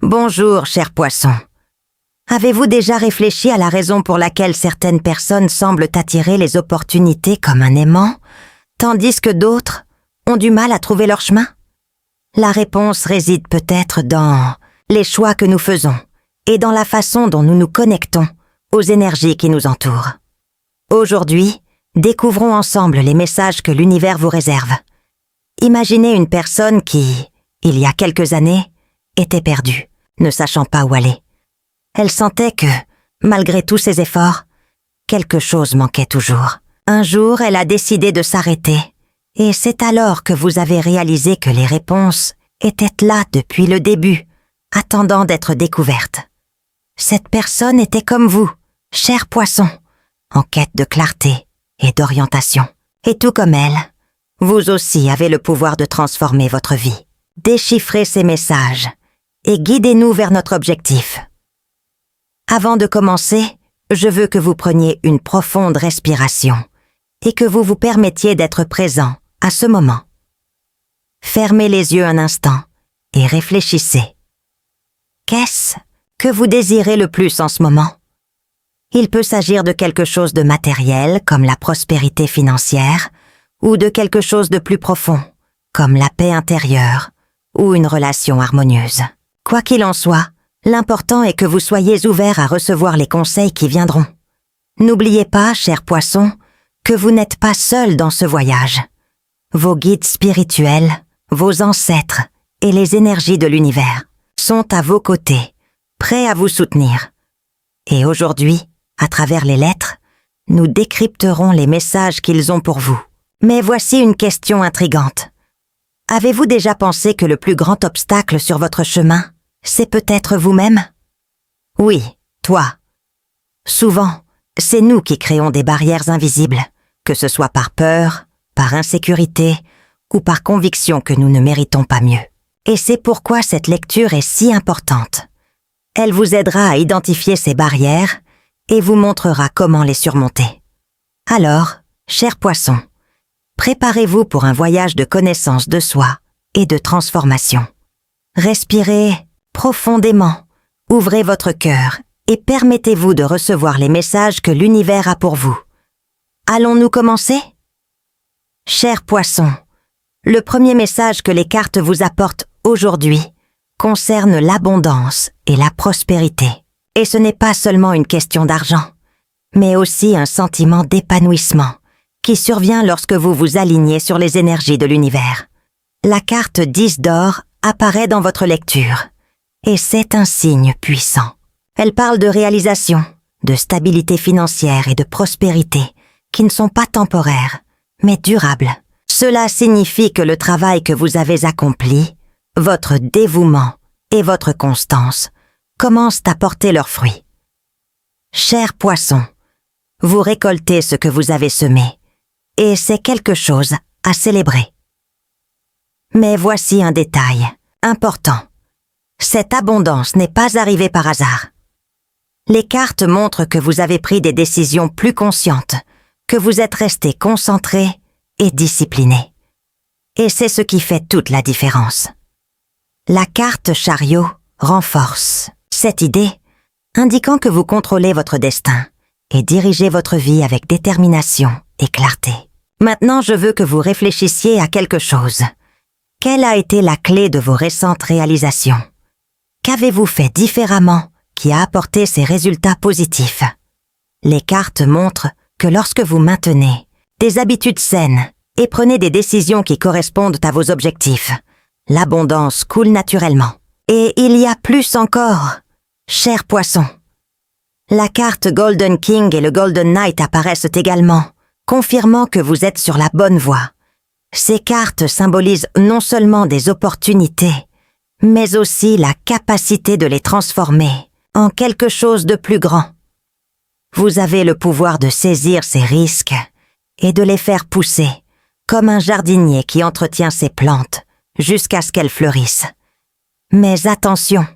Bonjour, cher poisson. Avez-vous déjà réfléchi à la raison pour laquelle certaines personnes semblent attirer les opportunités comme un aimant, tandis que d'autres ont du mal à trouver leur chemin? La réponse réside peut-être dans les choix que nous faisons et dans la façon dont nous nous connectons aux énergies qui nous entourent. Aujourd'hui, découvrons ensemble les messages que l'univers vous réserve. Imaginez une personne qui, il y a quelques années, était perdue, ne sachant pas où aller. Elle sentait que, malgré tous ses efforts, quelque chose manquait toujours. Un jour, elle a décidé de s'arrêter, et c'est alors que vous avez réalisé que les réponses étaient là depuis le début, attendant d'être découvertes. Cette personne était comme vous, cher poisson, en quête de clarté et d'orientation. Et tout comme elle, vous aussi avez le pouvoir de transformer votre vie. Déchiffrez ces messages et guidez-nous vers notre objectif. Avant de commencer, je veux que vous preniez une profonde respiration et que vous vous permettiez d'être présent à ce moment. Fermez les yeux un instant et réfléchissez. Qu'est-ce que vous désirez le plus en ce moment? Il peut s'agir de quelque chose de matériel, comme la prospérité financière, ou de quelque chose de plus profond, comme la paix intérieure, ou une relation harmonieuse. Quoi qu'il en soit, l'important est que vous soyez ouvert à recevoir les conseils qui viendront. N'oubliez pas, cher poisson, que vous n'êtes pas seul dans ce voyage. Vos guides spirituels, vos ancêtres et les énergies de l'univers sont à vos côtés, prêts à vous soutenir. Et aujourd'hui, à travers les lettres, nous décrypterons les messages qu'ils ont pour vous. Mais voici une question intrigante. Avez-vous déjà pensé que le plus grand obstacle sur votre chemin, c'est peut-être vous-même? Oui, toi. Souvent, c'est nous qui créons des barrières invisibles, que ce soit par peur, par insécurité ou par conviction que nous ne méritons pas mieux. Et c'est pourquoi cette lecture est si importante. Elle vous aidera à identifier ces barrières et vous montrera comment les surmonter. Alors, cher poisson, préparez-vous pour un voyage de connaissance de soi et de transformation. Respirez profondément, ouvrez votre cœur et permettez-vous de recevoir les messages que l'univers a pour vous. Allons-nous commencer? Cher poisson, le premier message que les cartes vous apportent aujourd'hui concerne l'abondance et la prospérité. Et ce n'est pas seulement une question d'argent, mais aussi un sentiment d'épanouissement qui survient lorsque vous vous alignez sur les énergies de l'univers. La carte 10 d'or apparaît dans votre lecture, et c'est un signe puissant. Elle parle de réalisation, de stabilité financière et de prospérité qui ne sont pas temporaires, mais durables. Cela signifie que le travail que vous avez accompli, votre dévouement et votre constance commencent à porter leurs fruits. Cher poisson, vous récoltez ce que vous avez semé, et c'est quelque chose à célébrer. Mais voici un détail important. Cette abondance n'est pas arrivée par hasard. Les cartes montrent que vous avez pris des décisions plus conscientes, que vous êtes resté concentré et discipliné. Et c'est ce qui fait toute la différence. La carte chariot renforce cette idée, indiquant que vous contrôlez votre destin et dirigez votre vie avec détermination et clarté. Maintenant, je veux que vous réfléchissiez à quelque chose. Quelle a été la clé de vos récentes réalisations? Qu'avez-vous fait différemment qui a apporté ces résultats positifs? Les cartes montrent que lorsque vous maintenez des habitudes saines et prenez des décisions qui correspondent à vos objectifs, l'abondance coule naturellement. Et il y a plus encore, cher poisson. La carte Golden King et le Golden Knight apparaissent également, confirmant que vous êtes sur la bonne voie. Ces cartes symbolisent non seulement des opportunités, mais aussi la capacité de les transformer en quelque chose de plus grand. Vous avez le pouvoir de saisir ces risques et de les faire pousser, comme un jardinier qui entretient ses plantes jusqu'à ce qu'elles fleurissent. Mais attention,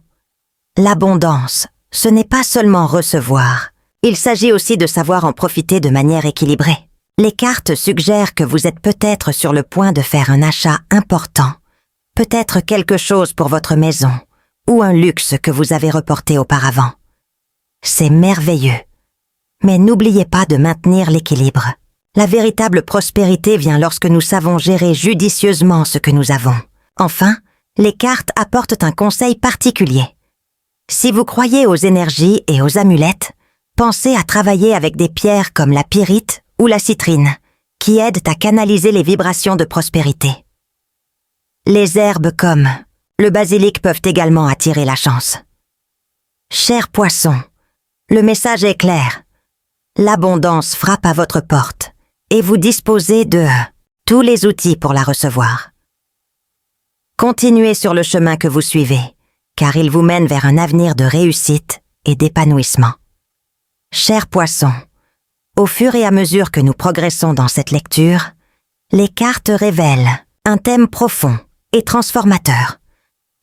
l'abondance, ce n'est pas seulement recevoir, il s'agit aussi de savoir en profiter de manière équilibrée. Les cartes suggèrent que vous êtes peut-être sur le point de faire un achat important, peut-être quelque chose pour votre maison ou un luxe que vous avez reporté auparavant. C'est merveilleux. Mais n'oubliez pas de maintenir l'équilibre. La véritable prospérité vient lorsque nous savons gérer judicieusement ce que nous avons. Enfin, les cartes apportent un conseil particulier. Si vous croyez aux énergies et aux amulettes, pensez à travailler avec des pierres comme la pyrite ou la citrine, qui aident à canaliser les vibrations de prospérité. Les herbes comme le basilic peuvent également attirer la chance. Chers poissons, le message est clair. L'abondance frappe à votre porte et vous disposez de tous les outils pour la recevoir. Continuez sur le chemin que vous suivez, car il vous mène vers un avenir de réussite et d'épanouissement. Chers poissons, au fur et à mesure que nous progressons dans cette lecture, les cartes révèlent un thème profond et transformateur,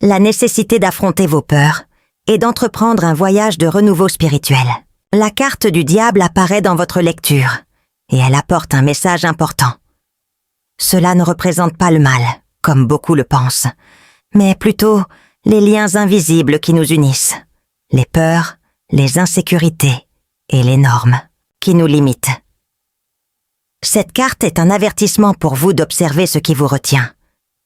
la nécessité d'affronter vos peurs et d'entreprendre un voyage de renouveau spirituel. La carte du diable apparaît dans votre lecture et elle apporte un message important. Cela ne représente pas le mal, comme beaucoup le pensent, mais plutôt les liens invisibles qui nous unissent, les peurs, les insécurités et les normes qui nous limitent. Cette carte est un avertissement pour vous d'observer ce qui vous retient.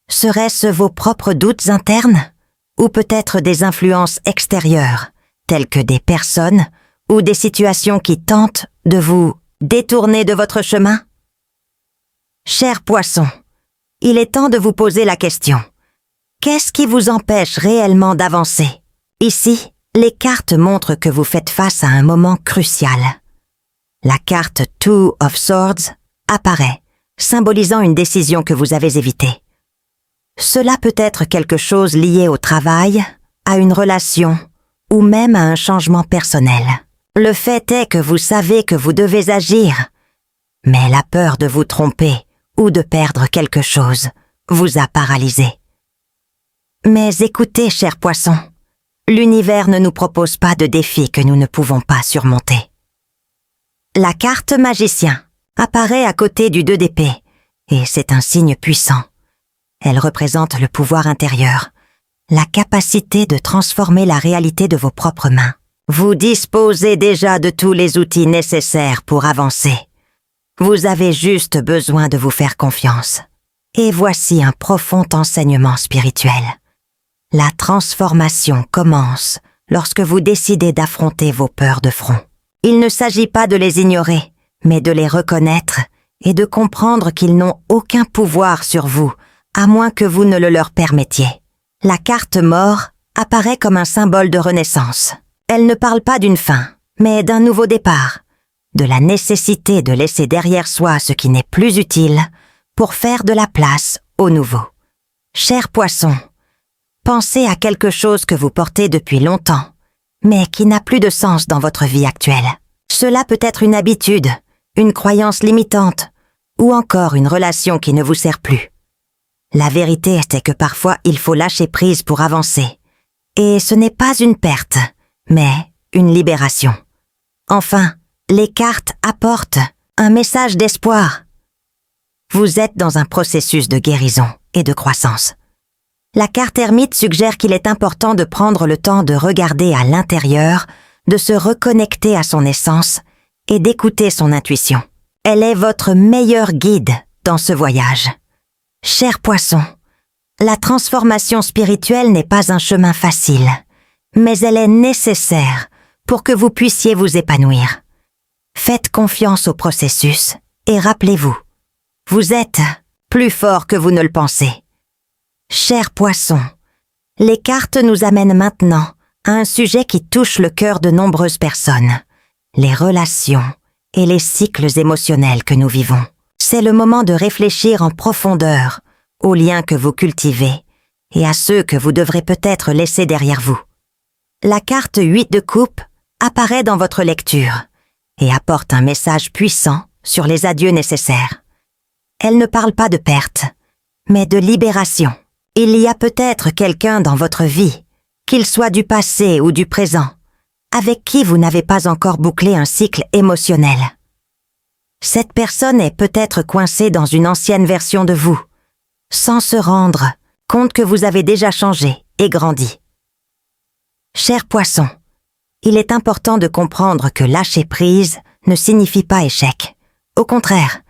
Serait-ce vos propres doutes internes ou peut-être des influences extérieures, telles que des personnes ou des situations qui tentent de vous détourner de votre chemin? Chers poissons, il est temps de vous poser la question. Qu'est-ce qui vous empêche réellement d'avancer? Ici, les cartes montrent que vous faites face à un moment crucial. La carte Two of Swords apparaît, symbolisant une décision que vous avez évitée. Cela peut être quelque chose lié au travail, à une relation ou même à un changement personnel. Le fait est que vous savez que vous devez agir, mais la peur de vous tromper ou de perdre quelque chose vous a paralysé. Mais écoutez, chers poissons, l'univers ne nous propose pas de défis que nous ne pouvons pas surmonter. La carte magicien apparaît à côté du 2 d'épée, et c'est un signe puissant. Elle représente le pouvoir intérieur, la capacité de transformer la réalité de vos propres mains. Vous disposez déjà de tous les outils nécessaires pour avancer. Vous avez juste besoin de vous faire confiance. Et voici un profond enseignement spirituel. La transformation commence lorsque vous décidez d'affronter vos peurs de front. Il ne s'agit pas de les ignorer, mais de les reconnaître et de comprendre qu'ils n'ont aucun pouvoir sur vous, à moins que vous ne le leur permettiez. La carte mort apparaît comme un symbole de renaissance. Elle ne parle pas d'une fin, mais d'un nouveau départ, de la nécessité de laisser derrière soi ce qui n'est plus utile pour faire de la place au nouveau. Chers poissons, pensez à quelque chose que vous portez depuis longtemps, mais qui n'a plus de sens dans votre vie actuelle. Cela peut être une habitude, une croyance limitante, ou encore une relation qui ne vous sert plus. La vérité est que parfois il faut lâcher prise pour avancer. Et ce n'est pas une perte, mais une libération. Enfin, les cartes apportent un message d'espoir. Vous êtes dans un processus de guérison et de croissance. La carte ermite suggère qu'il est important de prendre le temps de regarder à l'intérieur, de se reconnecter à son essence et d'écouter son intuition. Elle est votre meilleur guide dans ce voyage. Chers poissons, la transformation spirituelle n'est pas un chemin facile, mais elle est nécessaire pour que vous puissiez vous épanouir. Faites confiance au processus et rappelez-vous, vous êtes plus fort que vous ne le pensez. Chers poissons, les cartes nous amènent maintenant à un sujet qui touche le cœur de nombreuses personnes, les relations et les cycles émotionnels que nous vivons. C'est le moment de réfléchir en profondeur aux liens que vous cultivez et à ceux que vous devrez peut-être laisser derrière vous. La carte 8 de coupe apparaît dans votre lecture et apporte un message puissant sur les adieux nécessaires. Elle ne parle pas de perte, mais de libération. Il y a peut-être quelqu'un dans votre vie, qu'il soit du passé ou du présent, avec qui vous n'avez pas encore bouclé un cycle émotionnel. Cette personne est peut-être coincée dans une ancienne version de vous, sans se rendre compte que vous avez déjà changé et grandi. Cher poisson, il est important de comprendre que lâcher prise ne signifie pas échec. Au contraire,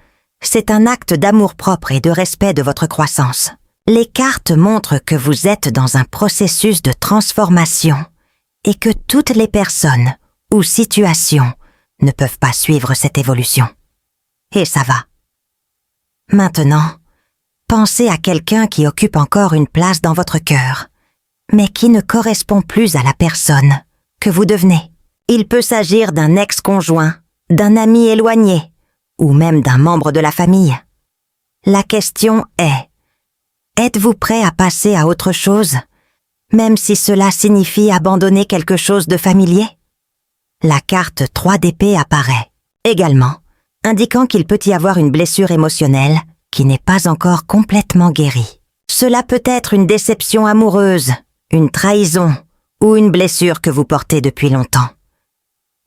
c'est un acte d'amour-propre et de respect de votre croissance. Les cartes montrent que vous êtes dans un processus de transformation et que toutes les personnes ou situations ne peuvent pas suivre cette évolution. Et ça va. Maintenant, pensez à quelqu'un qui occupe encore une place dans votre cœur, mais qui ne correspond plus à la personne que vous devenez. Il peut s'agir d'un ex-conjoint, d'un ami éloigné, ou même d'un membre de la famille. La question est, êtes-vous prêt à passer à autre chose, même si cela signifie abandonner quelque chose de familier? La carte 3 d'épée apparaît, également, indiquant qu'il peut y avoir une blessure émotionnelle qui n'est pas encore complètement guérie. Cela peut être une déception amoureuse, une trahison ou une blessure que vous portez depuis longtemps.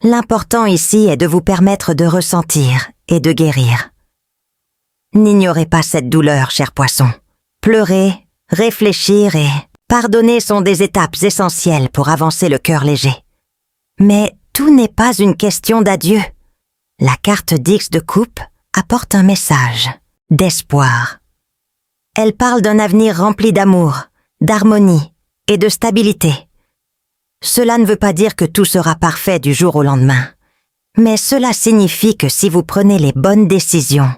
L'important ici est de vous permettre de ressentir et de guérir. N'ignorez pas cette douleur, cher poisson. Pleurer, réfléchir et pardonner sont des étapes essentielles pour avancer le cœur léger. Mais tout n'est pas une question d'adieu. La carte d'X de coupe apporte un message d'espoir. Elle parle d'un avenir rempli d'amour, d'harmonie et de stabilité. Cela ne veut pas dire que tout sera parfait du jour au lendemain, mais cela signifie que si vous prenez les bonnes décisions,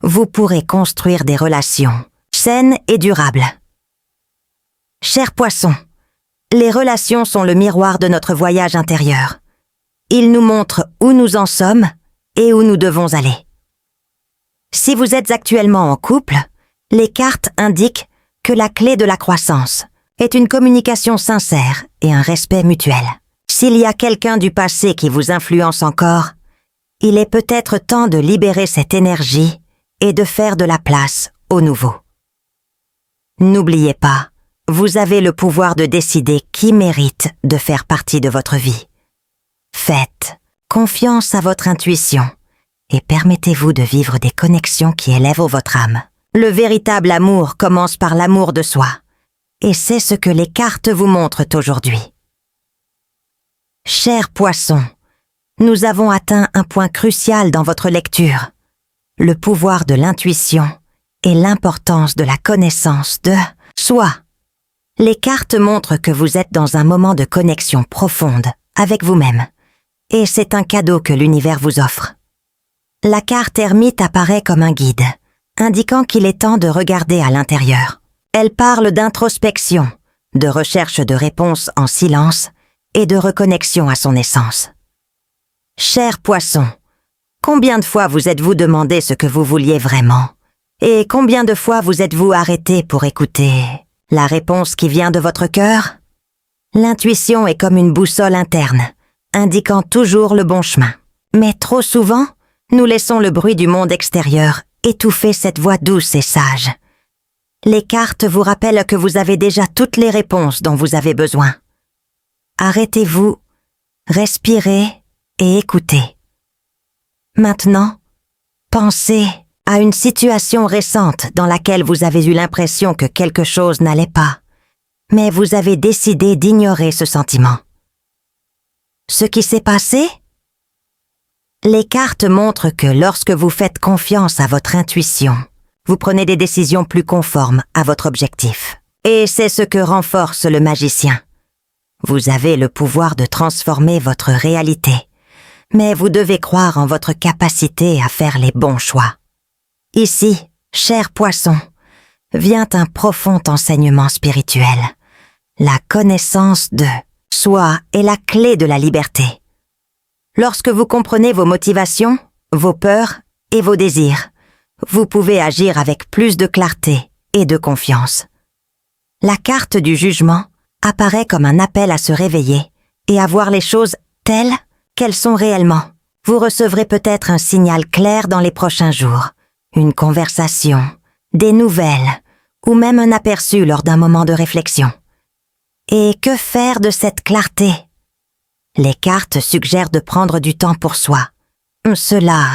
vous pourrez construire des relations saines et durables. Cher poisson, les relations sont le miroir de notre voyage intérieur. Ils nous montrent où nous en sommes et où nous devons aller. Si vous êtes actuellement en couple, les cartes indiquent que la clé de la croissance est une communication sincère et un respect mutuel. S'il y a quelqu'un du passé qui vous influence encore, il est peut-être temps de libérer cette énergie et de faire de la place au nouveau. N'oubliez pas, vous avez le pouvoir de décider qui mérite de faire partie de votre vie. Faites confiance à votre intuition et permettez-vous de vivre des connexions qui élèvent votre âme. Le véritable amour commence par l'amour de soi, et c'est ce que les cartes vous montrent aujourd'hui. Cher poisson, nous avons atteint un point crucial dans votre lecture, le pouvoir de l'intuition et l'importance de la connaissance de soi. Les cartes montrent que vous êtes dans un moment de connexion profonde avec vous-même, et c'est un cadeau que l'univers vous offre. La carte ermite apparaît comme un guide, indiquant qu'il est temps de regarder à l'intérieur. Elle parle d'introspection, de recherche de réponses en silence et de reconnexion à son essence. Cher poisson, combien de fois vous êtes-vous demandé ce que vous vouliez vraiment? Et combien de fois vous êtes-vous arrêté pour écouter la réponse qui vient de votre cœur? L'intuition est comme une boussole interne, indiquant toujours le bon chemin. Mais trop souvent, nous laissons le bruit du monde extérieur étouffer cette voix douce et sage. Les cartes vous rappellent que vous avez déjà toutes les réponses dont vous avez besoin. Arrêtez-vous, respirez et écoutez. Maintenant, pensez à une situation récente dans laquelle vous avez eu l'impression que quelque chose n'allait pas, mais vous avez décidé d'ignorer ce sentiment. Ce qui s'est passé? Les cartes montrent que lorsque vous faites confiance à votre intuition, vous prenez des décisions plus conformes à votre objectif. Et c'est ce que renforce le magicien. Vous avez le pouvoir de transformer votre réalité, mais vous devez croire en votre capacité à faire les bons choix. Ici, cher poisson, vient un profond enseignement spirituel. La connaissance de soi est la clé de la liberté. Lorsque vous comprenez vos motivations, vos peurs et vos désirs, vous pouvez agir avec plus de clarté et de confiance. La carte du jugement apparaît comme un appel à se réveiller et à voir les choses telles qu'elles sont réellement. Vous recevrez peut-être un signal clair dans les prochains jours, une conversation, des nouvelles ou même un aperçu lors d'un moment de réflexion. Et que faire de cette clarté? Les cartes suggèrent de prendre du temps pour soi. Cela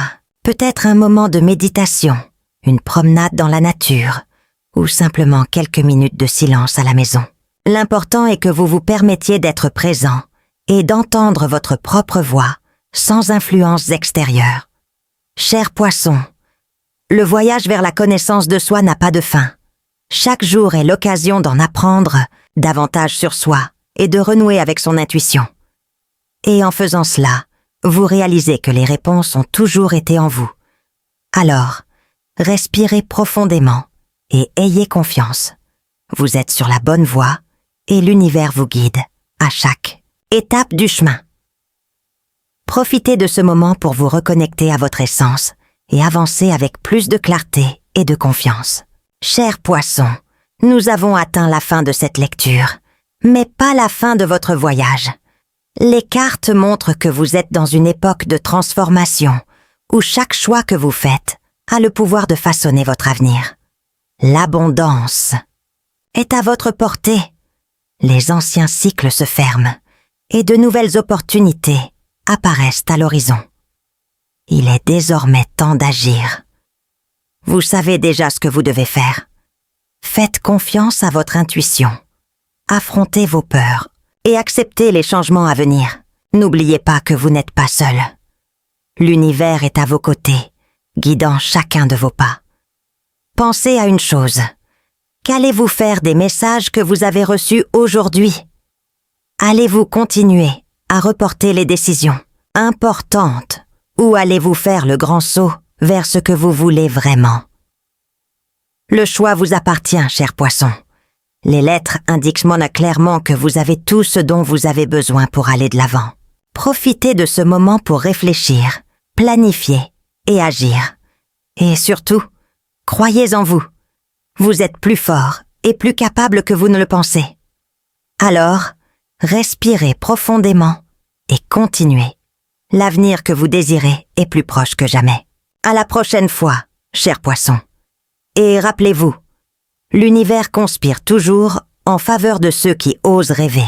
peut être un moment de méditation, une promenade dans la nature ou simplement quelques minutes de silence à la maison. L'important est que vous vous permettiez d'être présent et d'entendre votre propre voix sans influences extérieures. Cher poisson, le voyage vers la connaissance de soi n'a pas de fin. Chaque jour est l'occasion d'en apprendre davantage sur soi et de renouer avec son intuition. Et en faisant cela, vous réalisez que les réponses ont toujours été en vous. Alors, respirez profondément et ayez confiance. Vous êtes sur la bonne voie et l'univers vous guide à chaque étape du chemin. Profitez de ce moment pour vous reconnecter à votre essence et avancer avec plus de clarté et de confiance. Cher poisson, nous avons atteint la fin de cette lecture, mais pas la fin de votre voyage. Les cartes montrent que vous êtes dans une époque de transformation où chaque choix que vous faites a le pouvoir de façonner votre avenir. L'abondance est à votre portée. Les anciens cycles se ferment et de nouvelles opportunités apparaissent à l'horizon. Il est désormais temps d'agir. Vous savez déjà ce que vous devez faire. Faites confiance à votre intuition. Affrontez vos peurs et acceptez les changements à venir. N'oubliez pas que vous n'êtes pas seul. L'univers est à vos côtés, guidant chacun de vos pas. Pensez à une chose. Qu'allez-vous faire des messages que vous avez reçus aujourd'hui? Allez-vous continuer à reporter les décisions importantes ou allez-vous faire le grand saut vers ce que vous voulez vraiment? Le choix vous appartient, cher poisson. Les lettres indiquent clairement que vous avez tout ce dont vous avez besoin pour aller de l'avant. Profitez de ce moment pour réfléchir, planifier et agir. Et surtout, croyez en vous. Vous êtes plus fort et plus capable que vous ne le pensez. Alors, respirez profondément et continuez. L'avenir que vous désirez est plus proche que jamais. À la prochaine fois, cher poisson. Et rappelez-vous, l'univers conspire toujours en faveur de ceux qui osent rêver.